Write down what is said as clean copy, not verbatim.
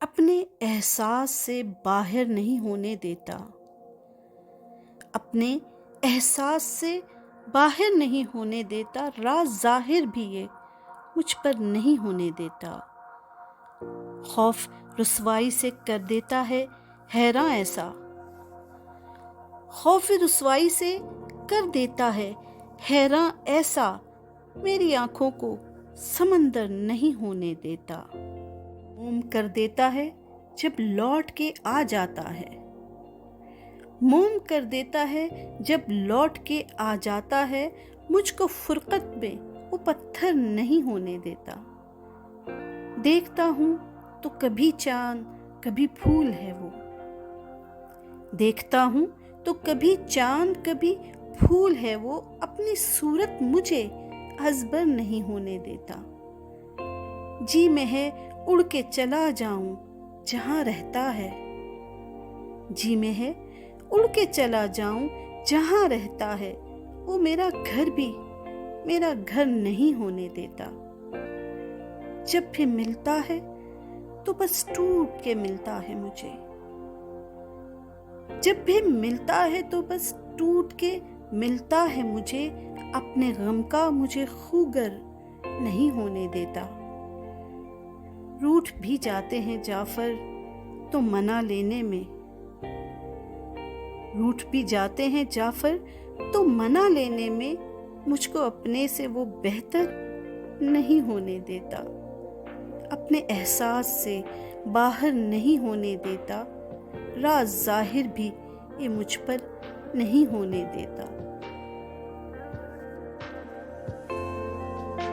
اپنے احساس سے باہر نہیں ہونے دیتا، اپنے احساس سے باہر نہیں ہونے دیتا، راز ظاہر بھی یہ مجھ پر نہیں ہونے دیتا۔ خوف رسوائی سے کر دیتا ہے حیراں ایسا، خوف رسوائی سے کر دیتا ہے حیراں ایسا، میری آنکھوں کو سمندر نہیں ہونے دیتا۔ موم کر دیتا ہے جب لوٹ کے آ جاتا ہے، موم کر دیتا ہے جب لوٹ کے آ جاتا ہے، مجھ کو فرقت میں وہ پتھر نہیں ہونے دیتا۔ دیکھتا ہوں تو کبھی چاند کبھی پھول ہے وہ، دیکھتا ہوں تو کبھی چاند کبھی پھول ہے وہ، اپنی صورت مجھے ازبر نہیں ہونے دیتا۔ جی میں ہے اڑ کے چلا جاؤں جہاں رہتا ہے، جی میں ہے اڑ کے چلا جاؤں جہاں رہتا ہے، وہ میرا گھر بھی میرا گھر نہیں ہونے دیتا۔ جب بھی ملتا ہے تو بس ٹوٹ کے ملتا ہے مجھے، جب بھی ملتا ہے تو بس ٹوٹ کے ملتا ہے مجھے، اپنے غم کا مجھے خوگر نہیں ہونے دیتا۔ روٹھ بھی جاتے ہیں جعفر تو منا لینے میں، روٹھ بھی جاتے ہیں جعفر تو منا لینے میں، مجھ کو اپنے سے وہ بہتر نہیں ہونے دیتا۔ اپنے احساس سے باہر نہیں ہونے دیتا، راز ظاہر بھی یہ مجھ پر نہیں ہونے دیتا۔